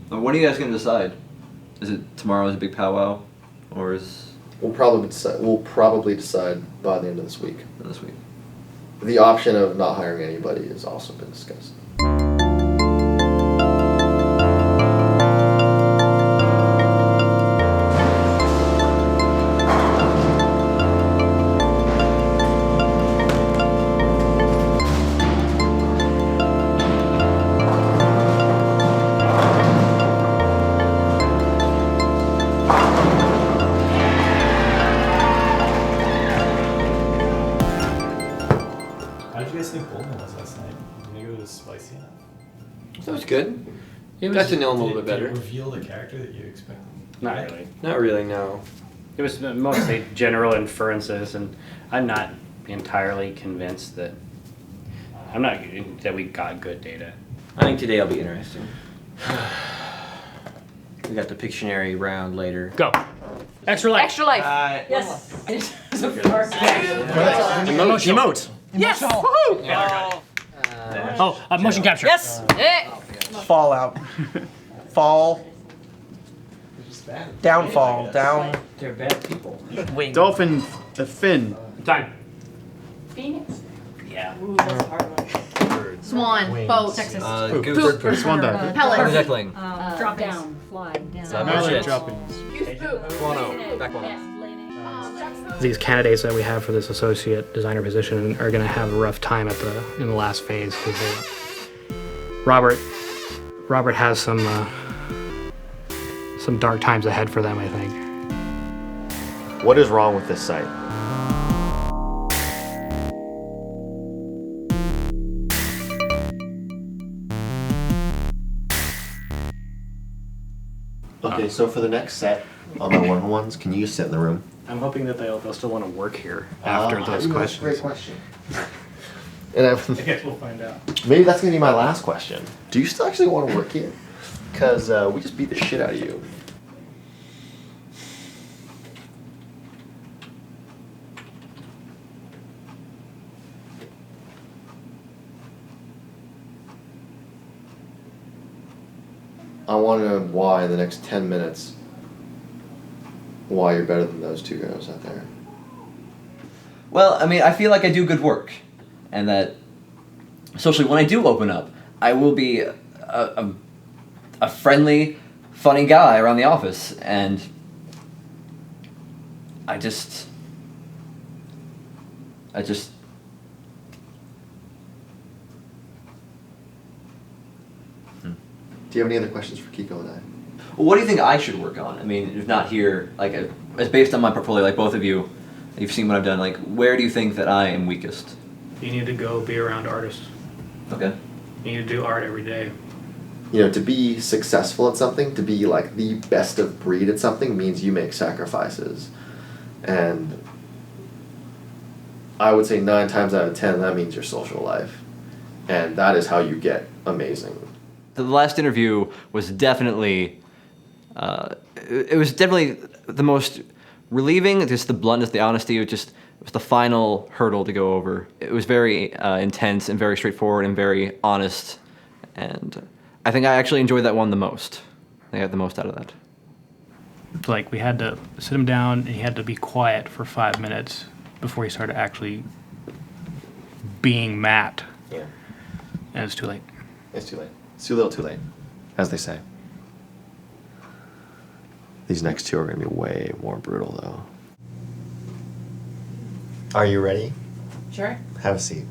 When are you guys gonna decide? Is it tomorrow's big powwow, or is We'll probably decide by the end of this week. this week? The option of not hiring anybody has also been discussed. How did you guys think Bolton was last night? Did you think it was spicy enough? That was good. It Got to know him a little bit Did better. it reveal the character that you expected? Not really. Not really, no. It was mostly general inferences, and I'm not entirely convinced that we got good data. I think today will be interesting. We got the Pictionary round later. Go. Extra life. Extra life. Yes. Emote. Yes. Woohoo. Motion capture. Yes. Fallout. Fall. Downfall. Down. They're bad people. Wing. Dolphin, the fin. Time. Phoenix. Yeah. Ooh, that's a hard one. Swan. Boat. Texas. Goose. Swan dive. Pellet. Duckling. Drop down. Fly down. Merchant. Droppings. Guano. Back guano. These candidates that we have for this associate designer position are going to have a rough time in the last phase because Robert has some dark times ahead for them, I think. What is wrong with this site? Okay, so for the next set on my one-on-ones, can you just sit in the room? I'm hoping that they'll still want to work here after those questions. That's a great question. And I guess we'll find out. maybe that's gonna be my last question. Do you still actually want to work here? Because we just beat the shit out of you. I want to know why in the next 10 minutes, why you're better than those two girls out there. Well, I mean, I feel like I do good work, and that socially, when I do open up, I will be a friendly, funny guy around the office, and I just. Do you have any other questions for Kiko and I? Well, what do you think I should work on? I mean, if not here, like, as based on my portfolio, like both of you, you've seen what I've done. Like, where do you think that I am weakest? You need to go be around artists. Okay. You need to do art every day. You know, to be successful at something, to be like the best of breed at something, means you make sacrifices. And I would say 9 times out of 10, that means your social life. And that is how you get amazing. The last interview was definitely, it was definitely the most relieving, just the bluntness, the honesty, it was the final hurdle to go over. It was very intense and very straightforward and very honest, and I think I actually enjoyed that one the most. I got the most out of that. Like, we had to sit him down, and he had to be quiet for 5 minutes before he started actually being Matt. Yeah. And it's too late. It's too late. It's too little too late, as they say. These next two are going to be way more brutal, though. Are you ready? Sure. Have a seat.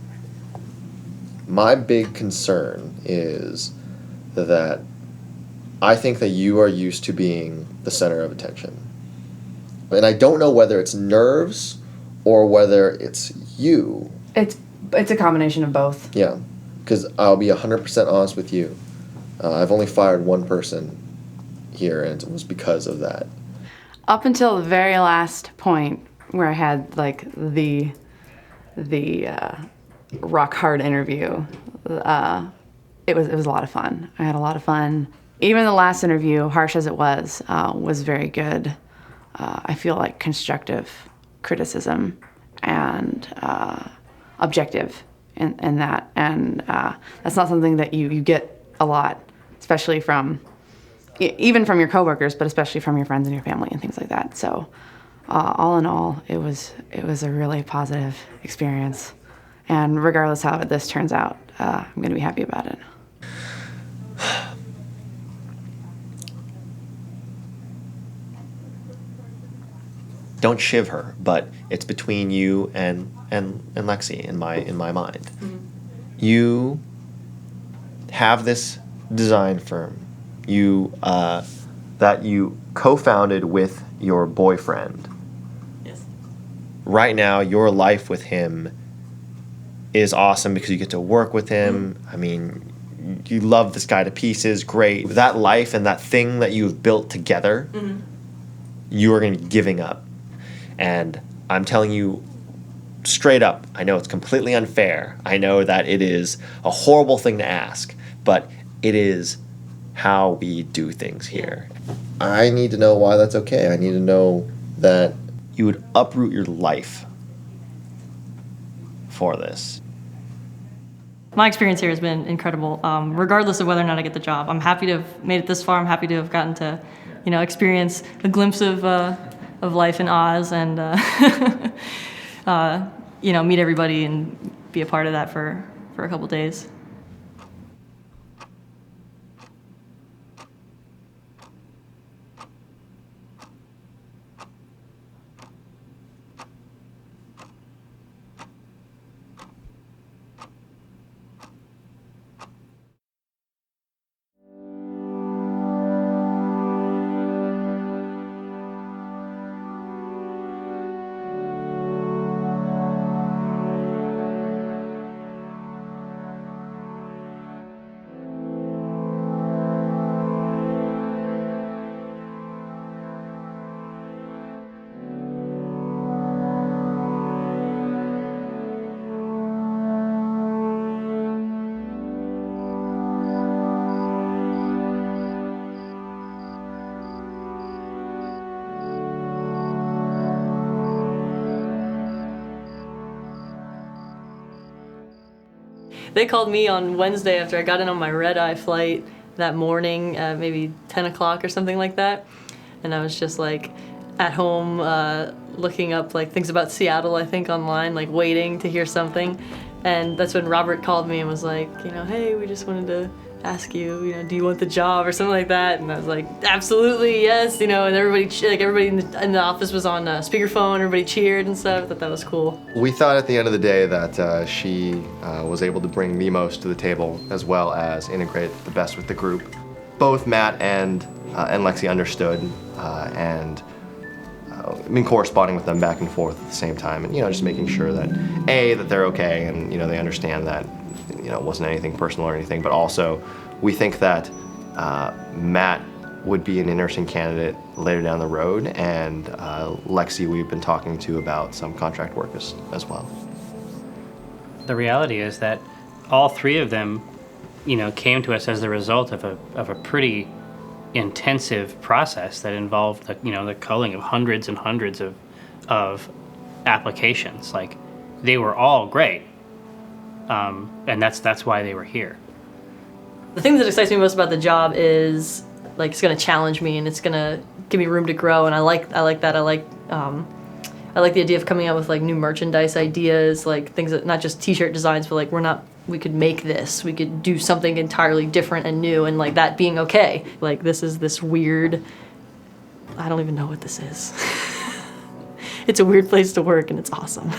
My big concern is that I think that you are used to being the center of attention. And I don't know whether it's nerves or whether it's you. It's a combination of both. Yeah, because I'll be 100% honest with you. I've only fired one person here, and it was because of that. Up until the very last point where I had like the rock hard interview, it was a lot of fun. I had a lot of fun. Even the last interview, harsh as it was very good. I feel like constructive criticism and objective in that, and that's not something that you get a lot, especially from even from your coworkers, but especially from your friends and your family and things like that. So all in all, it was a really positive experience, and regardless how this turns out, I'm going to be happy about it. Don't shiv her, but it's between you and Lexi in my mind. Mm-hmm. You have this design firm that you co-founded with your boyfriend. Yes. Right now, your life with him is awesome because you get to work with him. Mm-hmm. I mean, you love this guy to pieces. Great. That life and that thing that you've built together, mm-hmm. you are going to be giving up. And I'm telling you straight up, I know it's completely unfair. I know that it is a horrible thing to ask, but it is how we do things here. I need to know why that's okay. I need to know that you would uproot your life for this. My experience here has been incredible, regardless of whether or not I get the job. I'm happy to have made it this far. I'm happy to have gotten to, experience a glimpse of life in Oz and, meet everybody and be a part of that for a couple days. They called me on Wednesday after I got in on my red-eye flight that morning, maybe 10 o'clock or something like that. And I was just like at home looking up like things about Seattle, I think, online, like waiting to hear something. And that's when Robert called me and was like, hey, we just wanted to ask you, do you want the job or something like that? And I was like, absolutely, yes, and everybody in the office was on speakerphone, everybody cheered and stuff. I thought that was cool. We thought at the end of the day that she was able to bring the most to the table as well as integrate the best with the group. Both Matt and Lexi understood and corresponding with them back and forth at the same time, and just making sure that that they're okay and they understand that it wasn't anything personal or anything, but also we think that Matt would be an interesting candidate later down the road, and Lexi we've been talking to about some contract work as well. The reality is that all three of them, came to us as the result of a pretty intensive process that involved the culling of hundreds and hundreds of applications. Like, they were all great. And that's why they were here. The thing that excites me most about the job is like it's going to challenge me and it's going to give me room to grow, and I like that. I like the idea of coming up with like new merchandise ideas, like things that not just t-shirt designs, but like we could make this, we could do something entirely different and new, and like that being okay. Like this is this weird, I don't even know what this is. It's a weird place to work and it's awesome.